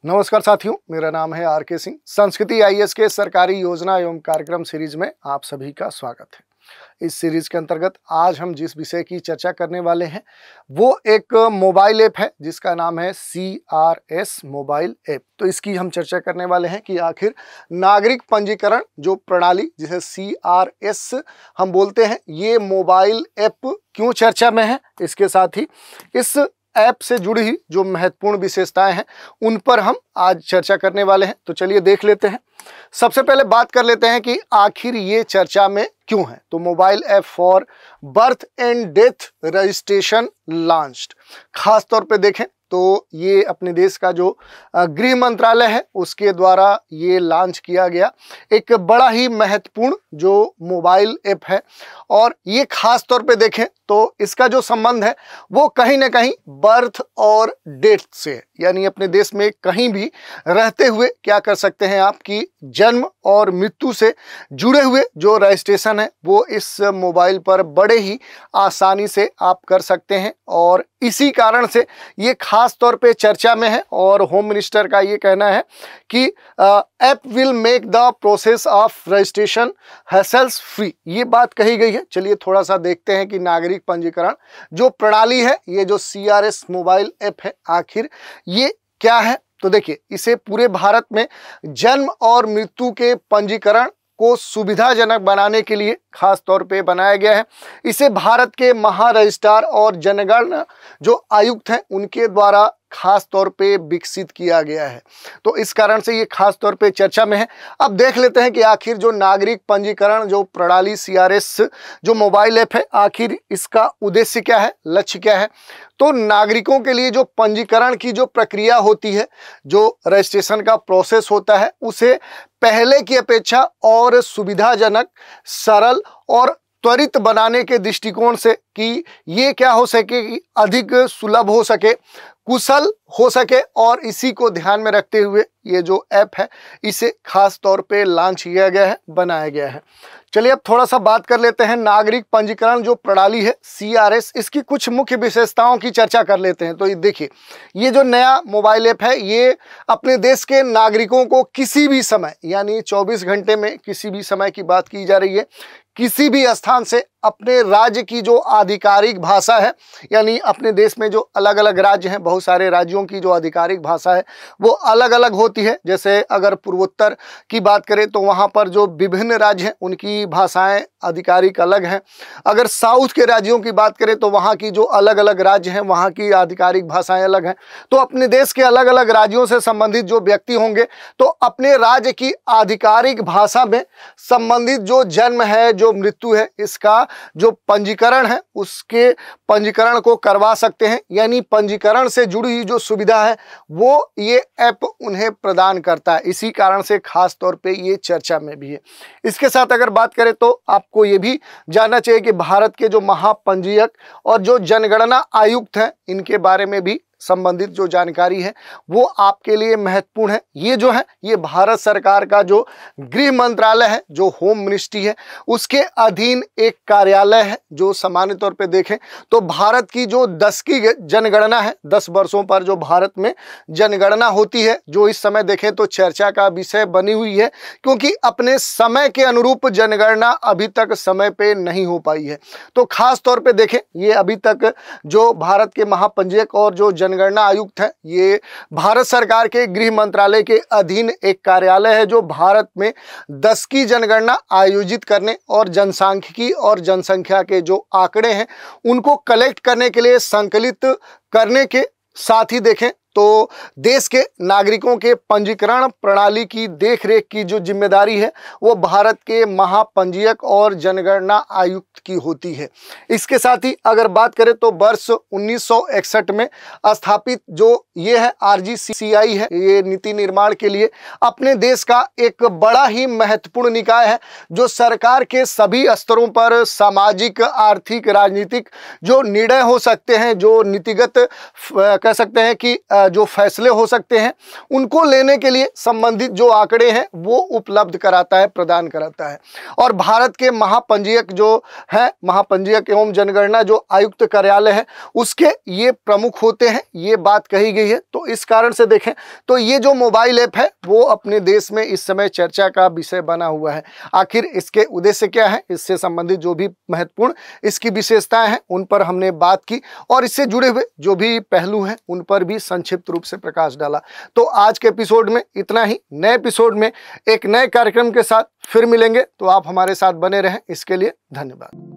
नमस्कार साथियों, मेरा नाम है आर के सिंह। संस्कृति आईएएस के सरकारी योजना एवं कार्यक्रम सीरीज में आप सभी का स्वागत है। इस सीरीज के अंतर्गत आज हम जिस विषय की चर्चा करने वाले हैं वो एक मोबाइल ऐप है जिसका नाम है CRS मोबाइल ऐप। तो इसकी हम चर्चा करने वाले हैं कि आखिर नागरिक पंजीकरण जो प्रणाली जिसे CRS हम बोलते हैं, ये मोबाइल ऐप क्यों चर्चा में है। इसके साथ ही इस ऐप से जुड़ी हुई जो महत्वपूर्ण विशेषताएं हैं उन पर हम आज चर्चा करने वाले हैं। तो चलिए देख लेते हैं। सबसे पहले बात कर लेते हैं कि आखिर ये चर्चा में क्यों है। तो mobile app for birth and death registration launched, खास तौर पे देखें तो ये अपने देश का जो गृह मंत्रालय है उसके द्वारा ये लॉन्च किया गया एक बड़ा ही महत्वपूर्ण जो मोबाइल ऐप है। और ये खास तौर पे देखें तो इसका जो संबंध है वो कहीं ना कहीं बर्थ और डेथ से है, यानी अपने देश में कहीं भी रहते हुए क्या कर सकते हैं, आपकी जन्म और मृत्यु से जुड़े हुए जो रजिस्ट्रेशन है वो इस मोबाइल पर बड़े ही आसानी से आप कर सकते हैं। और इसी कारण से ये खास तौर पे चर्चा में है और होम मिनिस्टर का ये कहना है कि app will make the process of registration hassles free, ये बात कही गई है। चलिए थोड़ा सा देखते हैं कि नागरिक पंजीकरण जो प्रणाली है, ये जो CRS मोबाइल ऐप है, आखिर ये क्या है। तो देखिए, इसे पूरे भारत में जन्म और मृत्यु के पंजीकरण को सुविधाजनक बनाने के लिए खास तौर पे बनाया गया है। इसे भारत के महारजिस्ट्रार और जनगणना जो आयुक्त हैं उनके द्वारा खास तौर पे विकसित किया गया है। तो इस कारण से ये खास तौर पे चर्चा में है। अब देख लेते हैं कि आखिर जो नागरिक पंजीकरण जो प्रणाली CRS जो मोबाइल ऐप है, आखिर इसका उद्देश्य क्या है, लक्ष्य क्या है। तो नागरिकों के लिए जो पंजीकरण की जो प्रक्रिया होती है, जो रजिस्ट्रेशन का प्रोसेस होता है, उसे पहले की अपेक्षा और सुविधाजनक, सरल और त्वरित बनाने के दृष्टिकोण से कि ये क्या हो सके कि अधिक सुलभ हो सके, कुशल हो सके, और इसी को ध्यान में रखते हुए ये जो ऐप है इसे खास तौर पे लॉन्च किया गया है, बनाया गया है। चलिए अब थोड़ा सा बात कर लेते हैं नागरिक पंजीकरण जो प्रणाली है CRS, इसकी कुछ मुख्य विशेषताओं की चर्चा कर लेते हैं। तो ये देखिए, ये जो नया मोबाइल ऐप है ये अपने देश के नागरिकों को किसी भी समय, यानी 24 घंटे में किसी भी समय की बात की जा रही है, किसी भी स्थान से अपने राज्य की जो आधिकारिक भाषा है, यानी अपने देश में जो अलग अलग राज्य हैं, बहुत सारे राज्यों की जो आधिकारिक भाषा है वो अलग अलग होती है। जैसे अगर पूर्वोत्तर की बात करें तो वहाँ पर जो विभिन्न राज्य हैं उनकी भाषाएं आधिकारिक अलग हैं। अगर साउथ के राज्यों की बात करें तो वहाँ की जो अलग अलग राज्य हैं वहाँ की आधिकारिक भाषाएं अलग हैं। तो अपने देश के अलग अलग राज्यों से संबंधित जो व्यक्ति होंगे तो अपने राज्य की आधिकारिक भाषा में संबंधित जो जन्म है, जो मृत्यु है, इसका जो पंजीकरण है उसके पंजीकरण को करवा सकते हैं। यानी पंजीकरण से जुड़ी हुई जो सुविधा है वो ये ऐप उन्हें प्रदान करता है। इसी कारण से खास तौर पे ये चर्चा में भी है। इसके साथ अगर बात करें तो आपको ये भी जानना चाहिए कि भारत के जो महापंजीयक और जो जनगणना आयुक्त हैं इनके बारे में भी संबंधित जो जानकारी है वो आपके लिए महत्वपूर्ण है। ये जो है ये भारत सरकार का जो गृह मंत्रालय है, जो होम मिनिस्ट्री है, उसके अधीन एक कार्यालय है। जो सामान्य तौर पे देखें तो भारत की जो 10 की जनगणना है, 10 वर्षों पर जो भारत में जनगणना होती है, जो इस समय देखें तो चर्चा का विषय बनी हुई है, क्योंकि अपने समय के अनुरूप जनगणना अभी तक समय पे नहीं हो पाई है। तो खास तौर पे देखें, ये अभी तक जो भारत के महापंजीयक और जो जनगणना आयुक्त है, ये भारत सरकार के गृह मंत्रालय के अधीन एक कार्यालय है जो भारत में 10 की जनगणना आयोजित करने और जनसांख्यिकी और जनसंख्या के जो आंकड़े हैं उनको कलेक्ट करने के लिए, संकलित करने के साथ ही देखें तो देश के नागरिकों के पंजीकरण प्रणाली की देखरेख की जो जिम्मेदारी है वो भारत के महापंजीयक और जनगणना आयुक्त की होती है। इसके साथ ही अगर बात करें तो वर्ष 1961 में स्थापित जो ये है RGCI है, ये नीति निर्माण के लिए अपने देश का एक बड़ा ही महत्वपूर्ण निकाय है जो सरकार के सभी स्तरों पर सामाजिक, आर्थिक, राजनीतिक जो निर्णय हो सकते हैं, जो नीतिगत कह सकते हैं कि जो फैसले हो सकते हैं उनको लेने के लिए संबंधित जो आंकड़े हैं वो उपलब्ध कराता है, प्रदान कराता है। और भारत के महापंजीयक जो है, महापंजीयक एवं जनगणना जो आयुक्त कार्यालय है, उसके ये प्रमुख होते हैं, ये बात कही गई है। तो इस कारण से देखें तो ये जो मोबाइल ऐप है वो अपने देश में इस समय चर्चा का विषय बना हुआ है। आखिर इसके उद्देश्य क्या है, इससे संबंधित जो भी महत्वपूर्ण इसकी विशेषताएं हैं उन पर हमने बात की और इससे जुड़े हुए जो भी पहलू हैं उन पर भी संक्षिप्त रूप से प्रकाश डाला। तो आज के एपिसोड में इतना ही। नए एपिसोड में एक नए कार्यक्रम के साथ फिर मिलेंगे, तो आप हमारे साथ बने रहें। इसके लिए धन्यवाद।